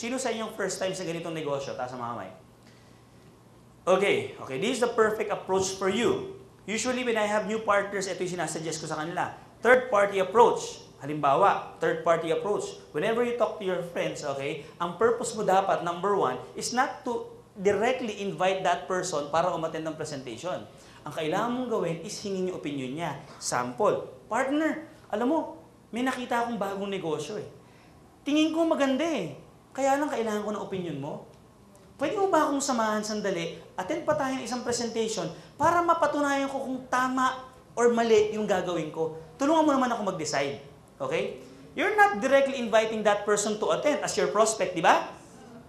Sino sa inyong first time sa ganitong negosyo? Taas ang mga kamay. Okay, this is the perfect approach for you. Usually, when I have new partners, ito yung sinasuggest ko sa kanila. Third-party approach. Halimbawa, third-party approach. Whenever you talk to your friends, okay, ang purpose mo dapat, number one, is not to directly invite that person para umattend ng presentation. Ang kailangan mong gawin is hingin yung opinion niya. Sample, partner, alam mo, may nakita akong bagong negosyo eh. Tingin ko maganda eh. Kaya lang kailangan ko ng opinion mo. Pwede mo ba akong samahan sandali, attend pa tayo ng isang presentation para mapatunayan ko kung tama or mali yung gagawin ko. Tulungan mo naman ako mag-decide. Okay? You're not directly inviting that person to attend as your prospect, di ba?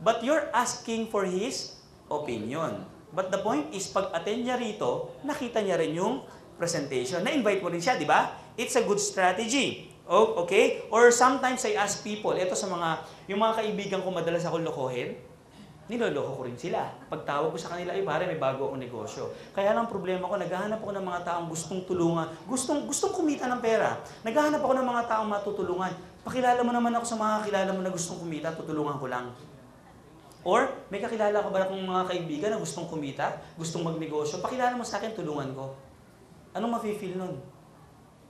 But you're asking for his opinion. But the point is, pag attend niya rito, nakita niya rin yung presentation. Na-invite mo rin siya, di ba? It's a good strategy. Oh, okay? Or sometimes I ask people, ito sa yung mga kaibigan ko madalas ako lokohin, niloloko ko rin sila. Pagtawag ko sa kanila, pare, may bago akong negosyo. Kaya lang problema ko, naghahanap ako ng mga taong gustong tulungan, gustong kumita ng pera. Naghahanap ako ng mga taong matutulungan. Pakilala mo naman ako sa mga kakilala mo na gustong kumita, tutulungan ko lang. Or, may kakilala ka ba akong mga kaibigan na gustong kumita, gustong magnegosyo, pakilala mo sa akin, tulungan ko. Anong mafe-feel nun?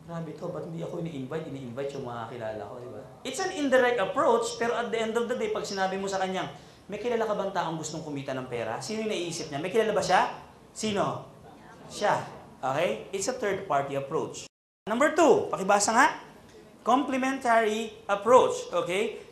Grabe to, ba't hindi ako ini-invite yung mga kakilala ko, di ba? It's an indirect approach, pero at the end of the day, pag sinabi mo sa kanya, may kilala ka bang taong gustong kumita ng pera? Sino yung naiisip niya? May kilala ba siya? Sino? Siya. Okay? It's a third-party approach. Number 2, pakibasa nga. Complementary approach. Okay?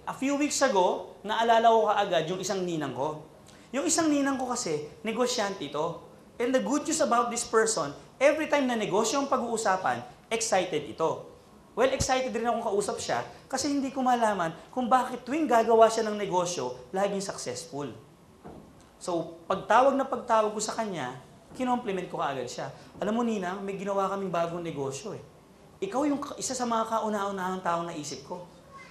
A few weeks ago, naalala ko kaagad yung isang ninang ko. Yung isang ninang ko kasi, negosyante ito. And the good news about this person, every time na negosyo ang pag-uusapan, excited ito. Well, excited rin akong kausap siya kasi hindi ko malaman kung bakit tuwing gagawa siya ng negosyo, laging successful. So, pagtawag ko sa kanya, kinompliment ko kaagad siya. Alam mo, Ninang, may ginawa kaming bagong negosyo eh. Ikaw yung isa sa mga kauna-unahang taong naisip ko.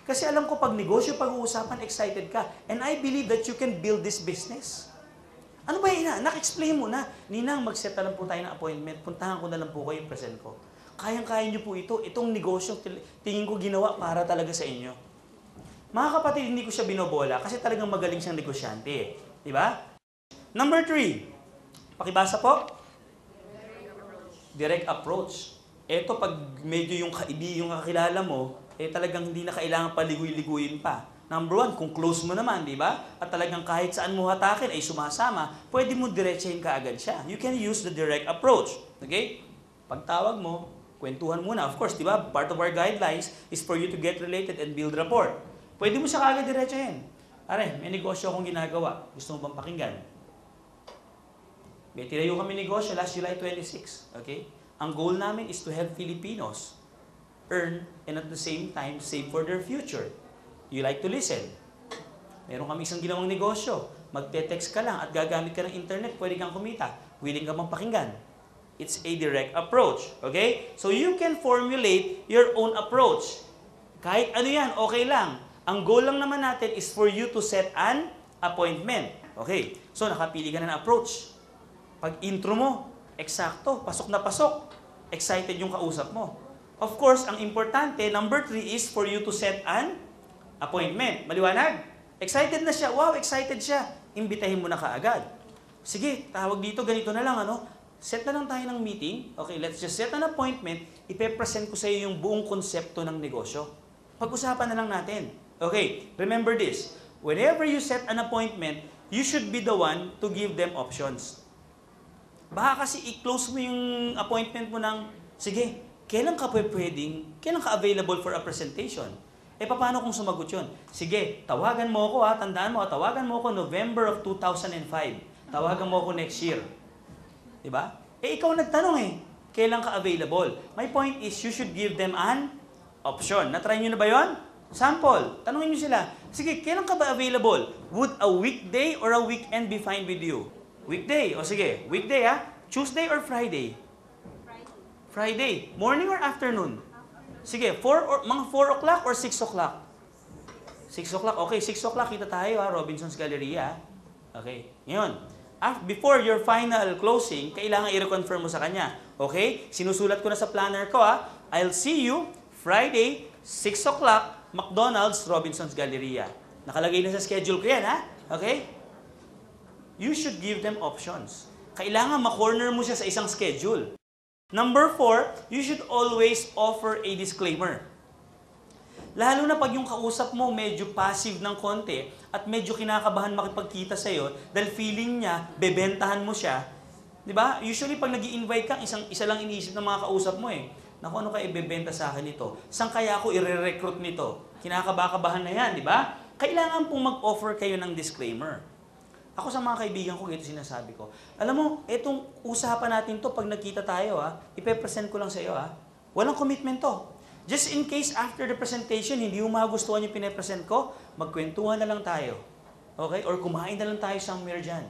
Kasi alam ko, pag negosyo pag-uusapan, excited ka. And I believe that you can build this business. Ano ba yun? Nak-explain mo na. Ninang, mag-set na lang po tayo ng appointment. Puntahan ko na lang po kayo, present ko. Kayang-kaya niyo po ito. Itong negosyo, tingin ko ginawa para talaga sa inyo. Mga kapatid, hindi ko siya binobola kasi talagang magaling siyang negosyante. Di ba? Number 3. Pakibasa po. Direct approach. Ito, pag medyo yung kakilala mo, talagang hindi na kailangan paligoy-liguyin pa. Number 1, kung close mo naman, di ba? At talagang kahit saan mo hatakin ay sumasama, pwede mo diretsahin ka agad siya. You can use the direct approach. Okay? Pagtawag mo, kwentuhan muna. Of course, di ba? Part of our guidelines is for you to get related and build rapport. Pwede mo siya kagad diretsahin. Are, may negosyo akong ginagawa. Gusto mo bang pakinggan? May tinayo kami negosyo last July 26. Okay? Ang goal namin is to help Filipinos earn and at the same time save for their future. You like to listen? Meron kami isang ginawang negosyo. Magte-text ka lang at gagamit ka ng internet, pwede kang kumita. Willing ka bang pakinggan? It's a direct approach. Okay? So you can formulate your own approach. Kahit ano yan, okay lang. Ang goal lang naman natin is for you to set an appointment. Okay? So nakapili ka na ng approach. Pag intro mo, eksakto, pasok na pasok. Excited yung kausap mo. Of course, ang importante, number 3 is for you to set an appointment. Maliwanag? Excited na siya. Wow, excited siya. Imbitahin mo na kaagad. Sige, tawag dito, ganito na lang, ano? Set na lang tayo ng meeting. Okay, let's just set an appointment. Ipe-present ko sa iyo yung buong konsepto ng negosyo. Pag-usapan na lang natin. Okay, remember this. Whenever you set an appointment, you should be the one to give them options. Baka kasi i-close mo yung appointment mo ng, sige, kailan ka kailan ka available for a presentation? Paano kung sumagot yun? Sige, tawagan mo ako ha, tandaan mo, tawagan mo ako November of 2005. Tawagan mo ako next year. Diba? Ikaw nagtanong kailan ka available? My point is, you should give them an option. Na-try nyo na ba yun? Sample, tanungin nyo sila, sige, kailan ka ba available? Would a weekday or a weekend be fine with you? Weekday, o sige, weekday ha? Tuesday or Friday? Friday. Morning or afternoon? Sige, mga 4 o'clock or 6 o'clock? 6 o'clock. Okay, 6 o'clock kita tayo ha, Robinson's Galleria. Okay, ngayon. Before your final closing, kailangan i-reconfirm mo sa kanya. Okay? Sinusulat ko na sa planner ko ha. I'll see you Friday, 6 o'clock, McDonald's, Robinson's Galleria. Nakalagay na sa schedule ko yan, ha? Okay? You should give them options. Kailangan ma-corner mo siya sa isang schedule. Number 4, you should always offer a disclaimer. Lalo na pag yung kausap mo medyo passive ng konti at medyo kinakabahan makipagkita sa'yo dahil feeling niya, bebentahan mo siya. Di ba? Usually pag nag-i-invite ka, isa lang iniisip ng mga kausap mo eh. Naku, ano ka ibebenta sa akin nito? Saan kaya ako i-recruit nito? Kinakabahan na yan, di ba? Kailangan pong mag-offer kayo ng disclaimer. Ako sa mga kaibigan ko, ito sinasabi ko. Alam mo, itong usapan natin to pag nagkita tayo, ipe-present ko lang sa iyo. Walang commitment to. Just in case after the presentation, hindi mo magustuhan yung pine-present ko, magkwentuhan na lang tayo. Okay? Or kumain na lang tayo somewhere dyan.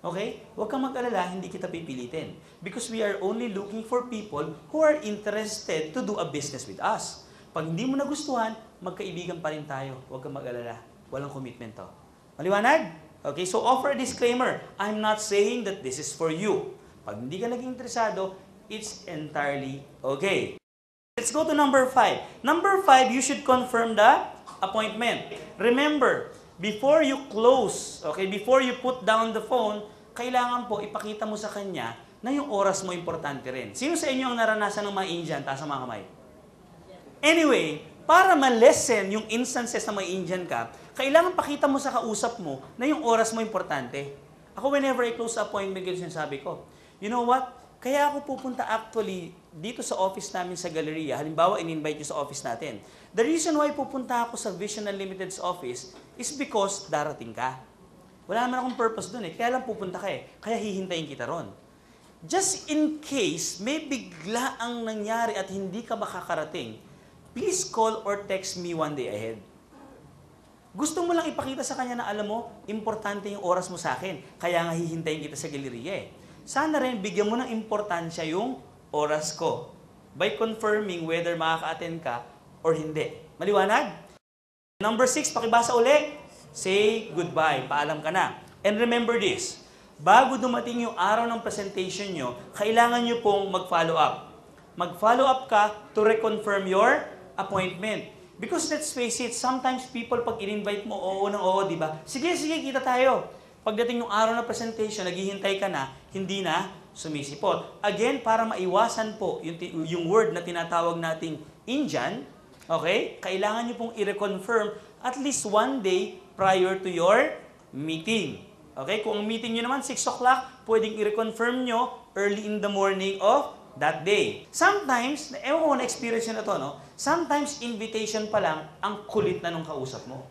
Okay? Huwag kang mag-alala, hindi kita pipilitin. Because we are only looking for people who are interested to do a business with us. Pag hindi mo nagustuhan, magkaibigan pa rin tayo. Huwag kang mag-alala. Walang commitment to. Maliwanag? Okay, so offer a disclaimer. I'm not saying that this is for you. Pag hindi ka naging interesado, it's entirely okay. Let's go to number 5. Number 5, you should confirm the appointment. Remember, before you close, okay, before you put down the phone, kailangan po ipakita mo sa kanya na yung oras mo importante rin. Sino sa inyo ang naranasan ng mga Indian? Taas ang mga kamay. Anyway, para ma-lessen yung instances na may Indian ka, kailangan pakita mo sa kausap mo na yung oras mo importante. Ako, whenever I close the appointment, ganyan sinasabi ko, you know what? Kaya ako pupunta actually dito sa office namin sa Galleria. Halimbawa, in-invite nyo sa office natin. The reason why pupunta ako sa Vision Unlimited's office is because darating ka. Wala naman akong purpose dun eh. Kaya lang pupunta ka eh. Kaya hihintayin kita ron. Just in case may bigla ang nangyari at hindi ka makakarating, please call or text me one day ahead. Gusto mo lang ipakita sa kanya na alam mo, importante yung oras mo sa akin. Kaya nga hihintayin kita sa Galleria eh. Sana rin bigyan mo ng importansya yung oras ko by confirming whether makaka-attend ka or hindi. Maliwanag? Number 6, pakibasa uli. Say goodbye. Paalam ka na. And remember this, bago dumating yung araw ng presentation nyo, kailangan nyo pong mag-follow up. Mag-follow up ka to reconfirm your appointment. Because let's face it, sometimes people pag in-invite mo, oo ng oo, di ba? Sige, kita tayo. Pagdating ng araw ng presentation, naghihintay ka na, hindi na sumisipot. Again, para maiwasan po yung word na tinatawag nating Indian, okay? Kailangan nyo pong i-reconfirm at least one day prior to your meeting. Okay? Kung ang meeting nyo naman 6 o'clock, pwedeng i-reconfirm nyo early in the morning of that day. Sometimes, ewan ko na-experience nyo na to, no? Sometimes, invitation pa lang, ang kulit na nung kausap mo.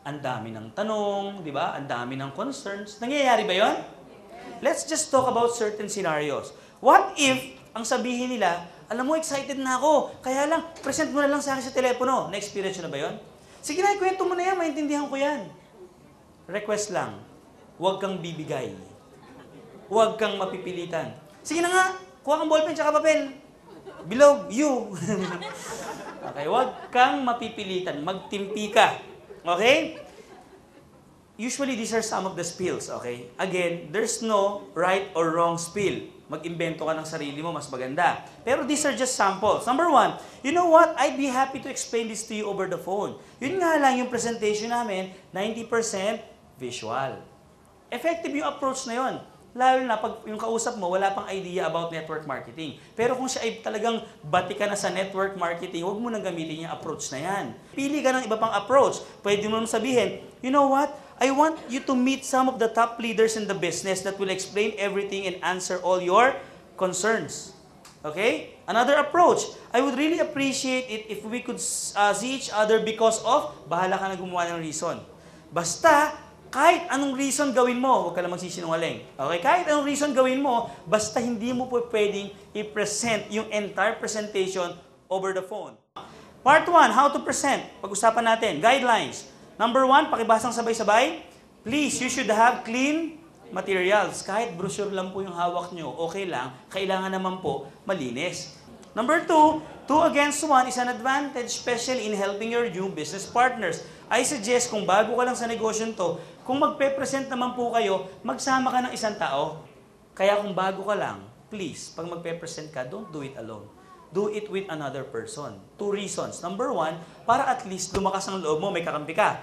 Ang dami ng tanong, di ba? Ang dami ng concerns. Nangyayari ba yon? Let's just talk about certain scenarios. What if, ang sabihin nila, alam mo, excited na ako, kaya lang, present mo na lang sa akin sa telepono. Na-experience nyo na ba yon? Sige na, ikwento mo na yan, maintindihan ko yan. Request lang, huwag kang bibigay. Huwag kang mapipilitan. Sige na nga, kuha kang ballpen tsaka papel. Bilog, you. Okay, huwag kang mapipilitan. Magtimpi ka. Okay? Usually, these are some of the spills, okay? Again, there's no right or wrong spill. Mag-imbento ka ng sarili mo, mas maganda. Pero these are just samples. Number 1, you know what? I'd be happy to explain this to you over the phone. Yun nga lang yung presentation namin, 90% visual. Effective yung approach na yun. Lalo na pag yung kausap mo, wala pang idea about network marketing. Pero kung siya ay talagang bati ka na sa network marketing, huwag mo nang gamitin yung approach na yan. Pili ka ng iba pang approach. Pwede mo naman sabihin, you know what? I want you to meet some of the top leaders in the business that will explain everything and answer all your concerns. Okay? Another approach, I would really appreciate it if we could see each other because of, bahala ka na gumawa ng reason. Basta, kahit anong reason gawin mo, huwag ka lang magsisinungaling. Okay? Kahit anong reason gawin mo, basta hindi mo po pwedeng i-present yung entire presentation over the phone. Part 1, how to present. Pag-usapan natin, guidelines. Number 1, pakibasang sabay-sabay. Please, you should have clean materials. Kahit brochure lang po yung hawak nyo, okay lang. Kailangan naman po malinis. Number 2, 2 against 1 is an advantage, especially in helping your new business partners. I suggest kung bago ka lang sa negosyo to, kung magpe-present naman po kayo, magsama ka ng isang tao. Kaya kung bago ka lang, please, pag magpe-present ka, don't do it alone. do it with another person. 2 reasons. Number 1, para at least lumakas ang loob mo, may kakampi ka.